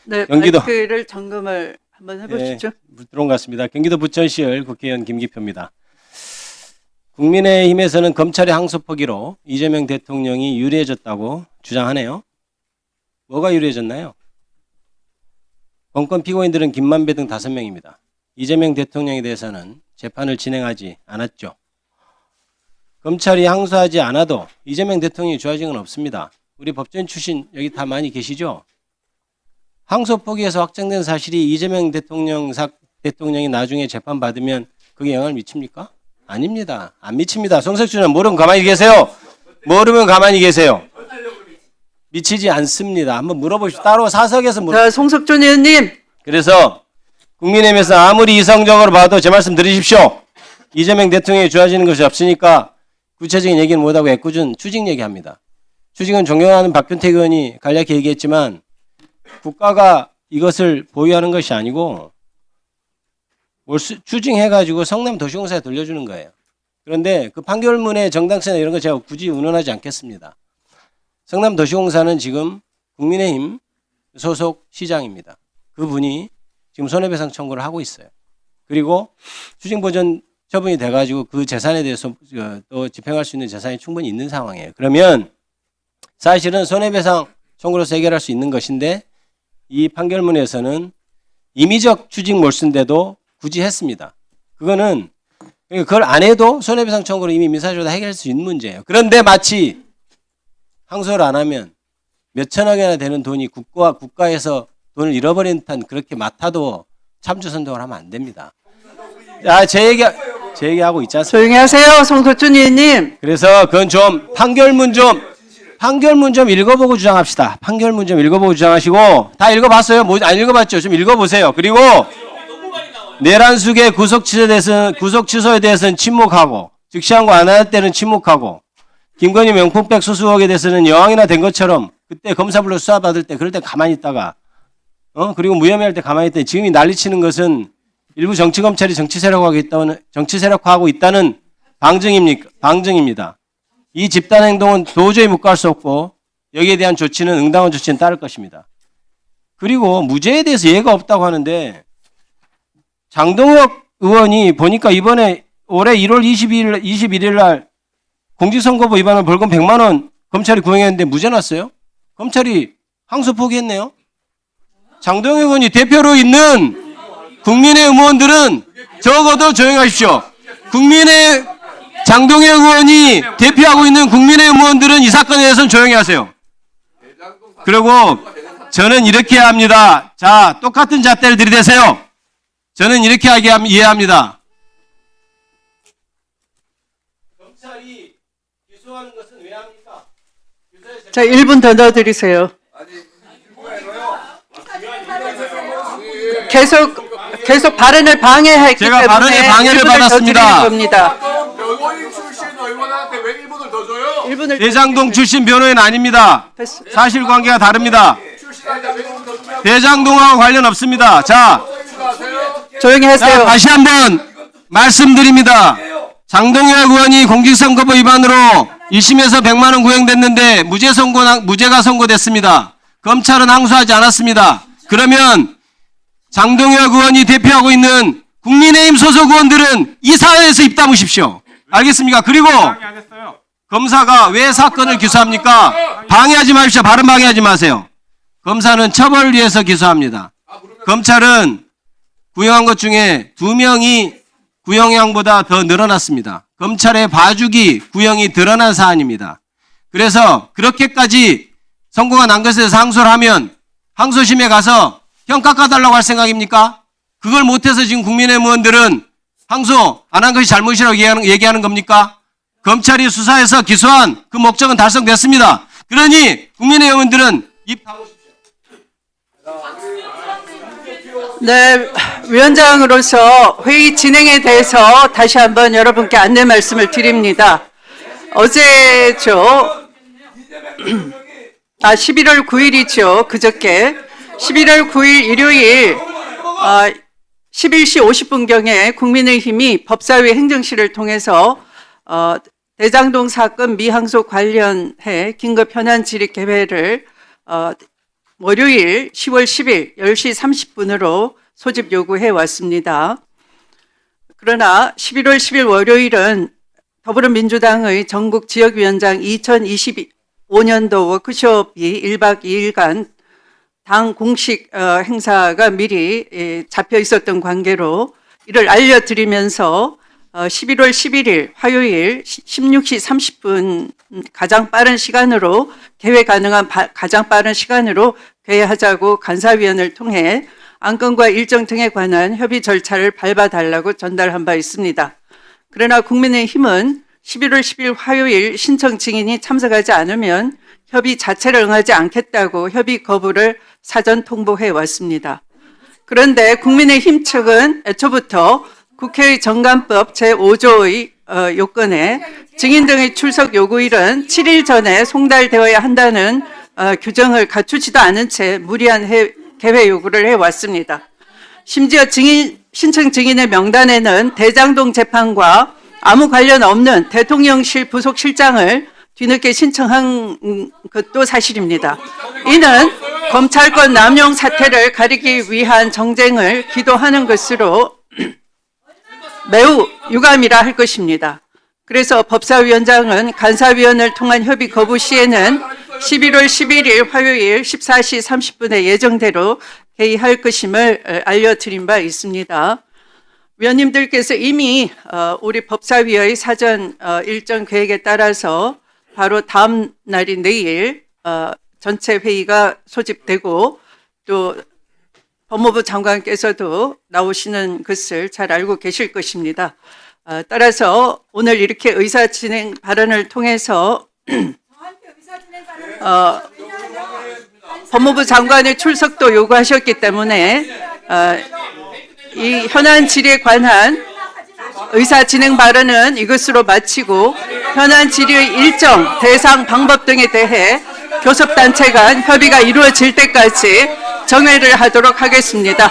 네, 경기도 마이크를 점검을 한번 해보시죠. 들어온 것 같습니다. 경기도 부천시을 국회의원 김기표입니다. 국민의힘에서는 검찰의 항소 포기로 이재명 대통령이 유리해졌다고 주장하네요. 뭐가 유리해졌나요? 건건 피고인들은 김만배 등 5명입니다. 이재명 대통령에 대해서는 재판을 진행하지 않았죠. 검찰이 항소하지 않아도 이재명 대통령이 좋아진 건 없습니다. 우리 법조인 출신 여기 다 많이 계시죠? 항소 포기에서 확정된 사실이 이재명 대통령이 나중에 재판받으면 그게 영향을 미칩니까? 아닙니다. 안 미칩니다. 송석준은 모르면 가만히 계세요. 모르면 가만히 계세요. 미치지 않습니다. 한번 물어보십시오. 따로 사석에서 자, 송석준 의원님. 그래서 국민의힘에서 아무리 이성적으로 봐도 제 말씀 들으십시오. 이재명 대통령이 좋아지는 것이 없으니까 구체적인 얘기는 못하고 애꿎은 추징 얘기합니다. 추징은 존경하는 박균택 의원이 간략히 얘기했지만 국가가 이것을 보유하는 것이 아니고 추징해가지고 성남도시공사에 돌려주는 거예요. 그런데 그 판결문의 정당성이나 이런 거 제가 굳이 운운하지 않겠습니다. 성남도시공사는 지금 국민의힘 소속 시장입니다. 그분이 지금 손해배상 청구를 하고 있어요. 그리고 추징보전 처분이 돼가지고 그 재산에 대해서 또 집행할 수 있는 재산이 충분히 있는 상황이에요. 그러면 사실은 손해배상 청구로서 해결할 수 있는 것인데 이 판결문에서는 임의적 추징 몰수인데도 굳이 했습니다. 그거는 그걸 안 해도 손해배상 청구로 이미 민사적으로 해결할 수 있는 문제예요. 그런데 마치 항소를 안 하면 몇천억이나 되는 돈이 국가에서 돈을 잃어버린 듯한 그렇게 맡아도 참주선동을 하면 안 됩니다. 제 얘기하고 있지 않습니까? 조용히 하세요, 송석준 의원님. 그래서 그건 좀 판결문 좀 읽어보고 주장합시다. 판결문 좀 읽어보고 주장하시고 다 읽어봤어요? 뭐 안 읽어봤죠? 좀 읽어보세요. 그리고 내란숙의 구속 취소에 대해서는 침묵하고 즉시한 거 안 할 때는 침묵하고 김건희 명품백 수수 의혹에 대해서는 여왕이나 된 것처럼 그때 검사 불러 수사받을 때 그럴 때 가만히 있다가 그리고 무혐의할 때 가만히 있다. 지금이 난리치는 것은 일부 정치검찰이 정치 세력화하고 있다는 방증입니다. 이 집단 행동은 도저히 묵과할 수 없고 여기에 대한 조치는 응당한 조치는 따를 것입니다. 그리고 무죄에 대해서 예가 없다고 하는데 장동혁 의원이 보니까 이번에 올해 1월 21일 날 공직선거법 위반으로 벌금 100만 원 검찰이 구형했는데 무죄 났어요. 검찰이 항소 포기했네요. 장동혁 의원이 대표로 있는 국민의 의원들은 적어도 조용하십시오. 장동혁 의원이 대표하고 있는 국민의 의원들은 이 사건에 대해서는 조용히 하세요. 그리고 저는 이렇게 합니다. 자, 똑같은 잣대를 들이대세요. 저는 이렇게 이해합니다. 검찰이 기소하는 것은 왜 합니까? 자, 1분 더 넣어드리세요. 계속 발언을 방해했기 제가 때문에 발언의 방해를 1분을 더 받았습니다. 드리는 겁니다. 변호인 출신 의원한테 왜 1분을 더 줘요? 1분을 대장동 출신 변호인 아닙니다. 사실관계가 다릅니다. 대장동하고 관련 없습니다. 자, 조용히 하세요. 다시 한번 말씀드립니다. 장동혁 의원이 공직선거법 위반으로 1심에서 100만 원 구형됐는데 무죄가 선고됐습니다. 검찰은 항소하지 않았습니다. 그러면 장동혁 의원이 대표하고 있는 국민의힘 소속 의원들은 이 사안에서 입 다무십시오. 알겠습니까? 그리고 검사가 왜 사건을 기소합니까? 방해하지 마십시오. 발언 방해하지 마세요. 검사는 처벌을 위해서 기소합니다. 검찰은 구형한 것 중에 2명이 구형량보다 더 늘어났습니다. 검찰의 봐주기 구형이 드러난 사안입니다. 그래서 그렇게까지 선고가 난 것에 대해서 항소를 하면 항소심에 가서 형 깎아달라고 할 생각입니까? 그걸 못해서 지금 국민의힘 의원들은 항소 안 한 것이 잘못이라고 얘기하는 겁니까? 검찰이 수사해서 기소한 그 목적은 달성됐습니다. 그러니 국민의힘 의원들은 입 다무십시오. 네, 위원장으로서 회의 진행에 대해서 다시 한번 여러분께 안내 말씀을 드립니다. 어제죠. 11월 9일이죠. 그저께 11월 9일 일요일 11시 50분경에 국민의힘이 법사위 행정실을 통해서 대장동 사건 미항소 관련해 긴급 현안 질의 개회를 월요일 10월 10일 10시 30분으로 소집 요구해 왔습니다. 그러나 11월 10일 월요일은 더불어민주당의 전국 지역위원장 2025년도 워크숍이 1박 2일간 당 공식 행사가 미리 잡혀 있었던 관계로 이를 알려드리면서 11월 11일 화요일 16시 30분 가장 빠른 시간으로 개회 가능한 가장 빠른 시간으로 개회하자고 간사위원을 통해 안건과 일정 등에 관한 협의 절차를 밟아달라고 전달한 바 있습니다. 그러나 국민의힘은 11월 10일 화요일 신청 증인이 참석하지 않으면 협의 자체를 응하지 않겠다고 협의 거부를 사전 통보해 왔습니다. 그런데 국민의힘 측은 애초부터 국회의 정관법 제5조의 요건에 증인 등의 출석 요구일은 7일 전에 송달되어야 한다는 규정을 갖추지도 않은 채 무리한 개회 요구를 해왔습니다. 심지어 신청 증인의 명단에는 대장동 재판과 아무 관련 없는 대통령실 부속실장을 뒤늦게 신청한 것도 사실입니다. 이는 검찰권 남용 사태를 가리기 위한 정쟁을 기도하는 것으로 매우 유감이라 할 것입니다. 그래서 법사위원장은 간사위원을 통한 협의 거부 시에는 11월 11일 화요일 14시 30분에 예정대로 개의할 것임을 알려드린 바 있습니다. 위원님들께서 이미 우리 법사위의 사전 일정 계획에 따라서 바로 다음 날인 내일 전체 회의가 소집되고 또 법무부 장관께서도 나오시는 것을 잘 알고 계실 것입니다. 따라서 오늘 이렇게 의사진행 발언을 통해서 법무부 장관의 출석도 요구하셨기 때문에 이 현안 질의에 관한 의사진행 발언은 이것으로 마치고 현안 질의의 일정, 대상, 방법 등에 대해 교섭단체 간 협의가 이루어질 때까지 정회를 하도록 하겠습니다.